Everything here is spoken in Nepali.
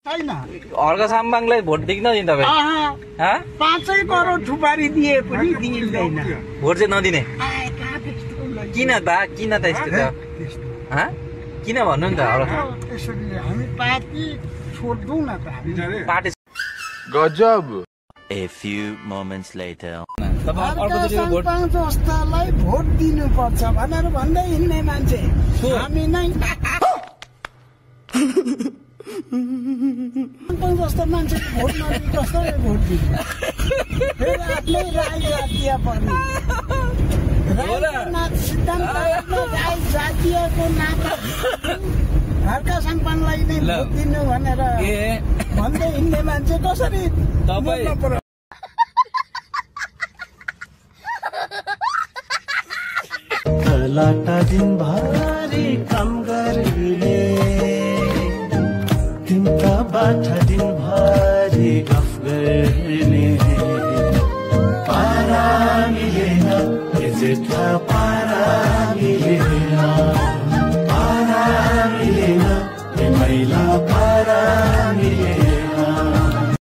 छैन हर्क साम्बाङलाई भोट दिन नदिने तपाईँ? 5 करोड थुपारी दिए पनि दिइँदैन। भोट चाहिँ नदिने किन बा? किन त यस्तो त? किन भन्नु नि त? हामी पार्टी छोड्दौँ न त हामी पार्टी गजब। A few moments later. जस्तालाई भोट दिनुपर्छ भनेर भन्दै हिँड्ने मान्छे हामी नै। जस्तो मान्छे भोट नदिने कसैले भोट दिन्छ? फेरि आफ्नै राई जातीय पर्ने सिद्धान्त राई जातीयको नाता हर्का साम्पाङलाई नै भोट दिनु भनेर भन्दै हिँड्ने मान्छे कसरी तपाईँ? लाटा दिनभरि काम गर्ने तिनका बाटा दिनभरि गफ गर्ने पारा मिलेन जेठा पारा मिलेन।